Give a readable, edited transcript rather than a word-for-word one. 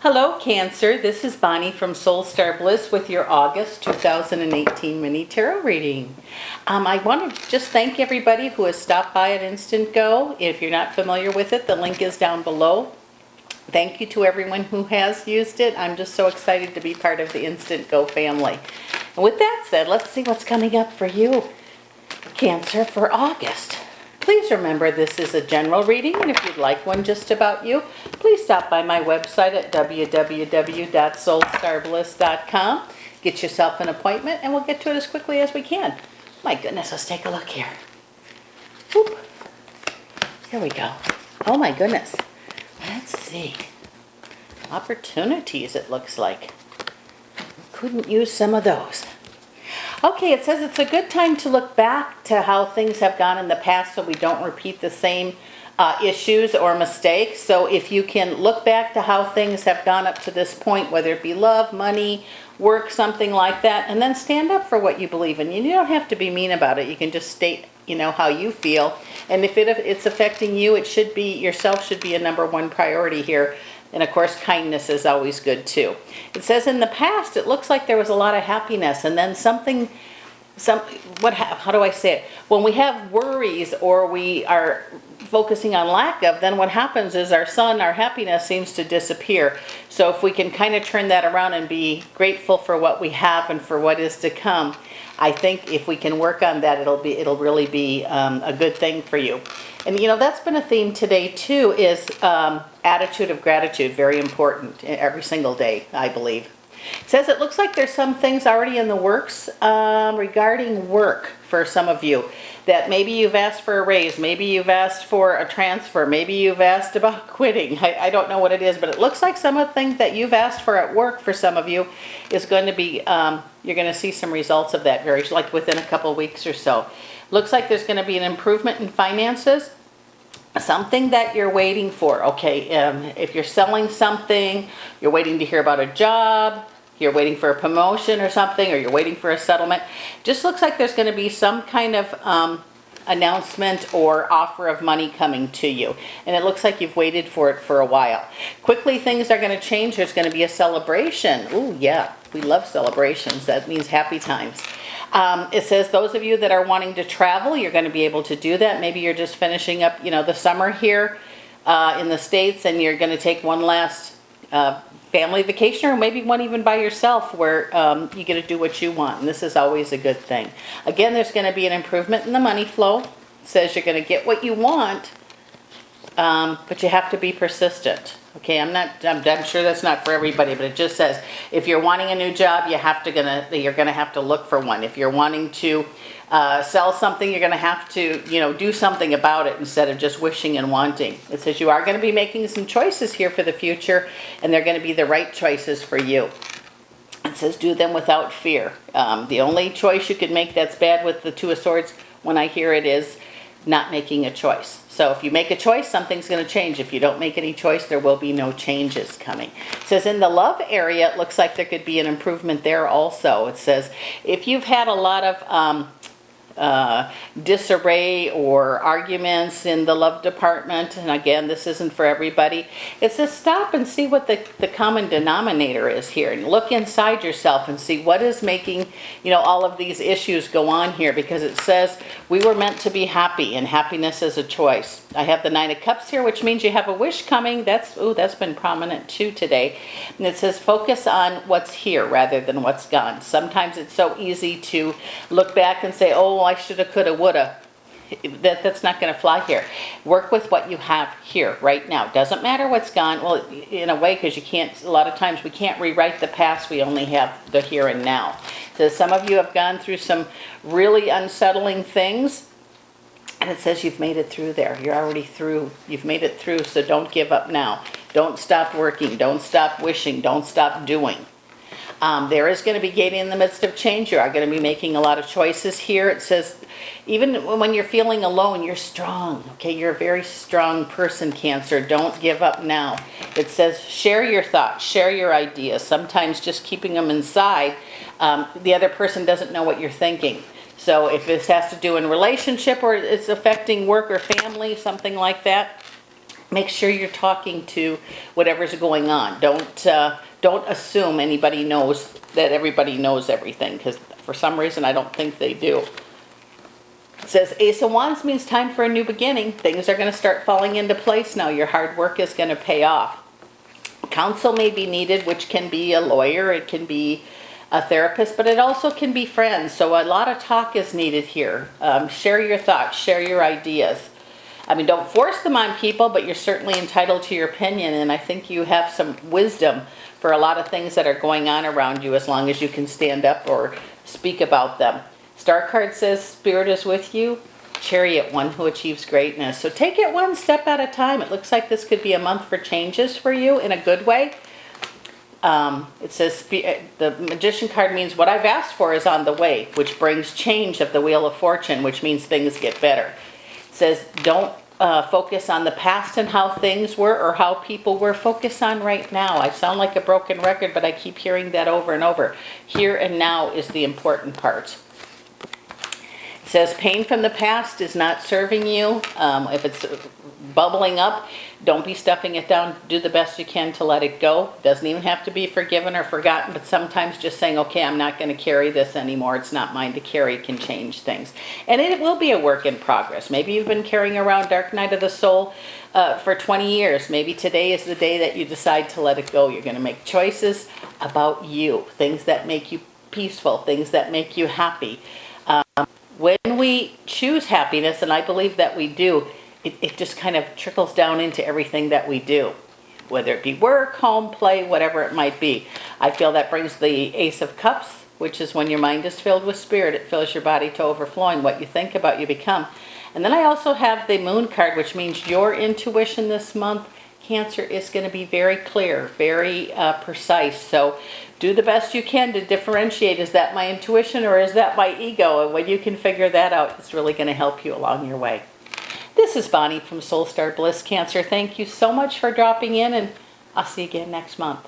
Hello, Cancer. This is Bonnie from Soul Star Bliss with your August 2018 mini tarot reading. I want to just thank everybody who has stopped by at Instant Go. If you're not familiar with it, the link is down below. Thank you to everyone who has used it. I'm just so excited to be part of the Instant Go family. And with that said, let's see what's coming up for you, Cancer, for August. Please remember this is a general reading, and if you'd like one just about you, please stop by my website at www.soulstarbliss.com. Get yourself an appointment, and we'll get to it as quickly as we can. My goodness, let's take a look here. Whoop. Here we go. Oh my goodness. Let's see. Opportunities, it looks like. Couldn't use some of those. Okay, it says it's a good time to look back to how things have gone in the past so we don't repeat the same issues or mistakes. So if you can look back to how things have gone up to this point, whether it be love, money, work, something like that, and then stand up for what you believe in. You don't have to be mean about it. You can just state, how you feel. And if it's affecting you, it should be, yourself should be a number one priority here. And of course, kindness is always good too. It says in the past, it looks like there was a lot of happiness, and then how do I say it? When we have worries or we are focusing on lack of, then what happens is our happiness seems to disappear. So if we can kind of turn that around and be grateful for what we have and for what is to come, I think if we can work on that, it'll really be a good thing for you. And that's been a theme today too, is attitude of gratitude, very important every single day, I believe. It says it looks like there's some things already in the works regarding work for some of you. That maybe you've asked for a raise, maybe you've asked for a transfer, maybe you've asked about quitting. I don't know what it is, but it looks like some of the things that you've asked for at work for some of you is going to be, you're going to see some results of that like within a couple of weeks or so. Looks like there's going to be an improvement in finances. Something that you're waiting for, okay? If you're selling something, you're waiting to hear about a job, you're waiting for a promotion or something, or you're waiting for a settlement. Just looks like there's going to be some kind of announcement or offer of money coming to you. And it looks like you've waited for it for a while. Quickly, things are going to change. There's going to be a celebration. Ooh, yeah, we love celebrations. That means happy times. It says those of you that are wanting to travel, you're going to be able to do that. Maybe you're just finishing up, the summer here in the States, and you're going to take one last family vacation, or maybe one even by yourself where you get to do what you want. And this is always a good thing. Again, there's going to be an improvement in the money flow. It says you're going to get what you want, but you have to be persistent. Okay, I'm sure that's not for everybody, but it just says if you're wanting a new job, you're gonna have to look for one. If you're wanting to sell something, you're gonna have to, do something about it instead of just wishing and wanting. It says you are gonna be making some choices here for the future, and they're gonna be the right choices for you. It says do them without fear. The only choice you could make that's bad with the Two of Swords, when I hear it, is not making a choice. So if you make a choice, something's going to change. If you don't make any choice, there will be no changes coming. It says in the love area, it looks like there could be an improvement there also. It says if you've had a lot of disarray or arguments in the love department, and again, this isn't for everybody, it says stop and see what the common denominator is here, and look inside yourself and see what is making all of these issues go on here, because it says we were meant to be happy, and happiness is a choice. I have the Nine of Cups here, which means you have a wish coming. That's been prominent too today. And it says focus on what's here rather than what's gone. Sometimes it's so easy to look back and say, oh, I shoulda, coulda, woulda. That's not going to fly here. Work with what you have here right now. Doesn't matter what's gone. Well, in a way, because a lot of times we can't rewrite the past. We only have the here and now. So some of you have gone through some really unsettling things, and it says you've made it through there. You're already through. You've made it through, so don't give up now. Don't stop working. Don't stop wishing. Don't stop doing. There is going to be gating in the midst of change. You are going to be making a lot of choices here. It says even when you're feeling alone, you're strong. Okay, you're a very strong person, Cancer. Don't give up now. It says share your thoughts, share your ideas. Sometimes just keeping them inside, the other person doesn't know what you're thinking. So if this has to do in relationship or it's affecting work or family, something like that, make sure you're talking to whatever's going on. Don't assume anybody knows that everybody knows everything, because for some reason I don't think they do. It says Ace of Wands means time for a new beginning. Things are going to start falling into place now. Your hard work is going to pay off. Counsel may be needed, which can be a lawyer, it can be a therapist, but it also can be friends. So a lot of talk is needed here. Share your thoughts, share your ideas. I mean, don't force them on people, but you're certainly entitled to your opinion, and I think you have some wisdom for a lot of things that are going on around you, as long as you can stand up or speak about them. Star card says Spirit is with you. Chariot, one who achieves greatness. So take it one step at a time. It looks like this could be a month for changes for you in a good way. It says the Magician card means what I've asked for is on the way, which brings change of the Wheel of Fortune, which means things get better. It says don't focus on the past and how things were or how people were. Focus on right now. I sound like a broken record, but I keep hearing that over and over. Here and now is the important part. It says pain from the past is not serving you. If it's bubbling up, don't be stuffing it down. Do the best you can to let it go. Doesn't even have to be forgiven or forgotten, but sometimes just saying, okay, I'm not going to carry this anymore. It's not mine to carry, can change things. And it will be a work in progress. Maybe you've been carrying around Dark Night of the Soul for 20 years. Maybe today is the day that you decide to let it go. You're going to make choices about you, things that make you peaceful, things that make you happy. When we choose happiness, and I believe that we do, it just kind of trickles down into everything that we do, whether it be work, home, play, whatever it might be. I feel that brings the Ace of Cups, which is when your mind is filled with spirit, it fills your body to overflowing. What you think about, you become. And then I also have the Moon card, which means your intuition this month, Cancer, is going to be very clear, very precise. So do the best you can to differentiate, is that my intuition or is that my ego? And when you can figure that out, it's really going to help you along your way. This is Bonnie from Soul Star Bliss, Cancer. Thank you so much for dropping in, and I'll see you again next month.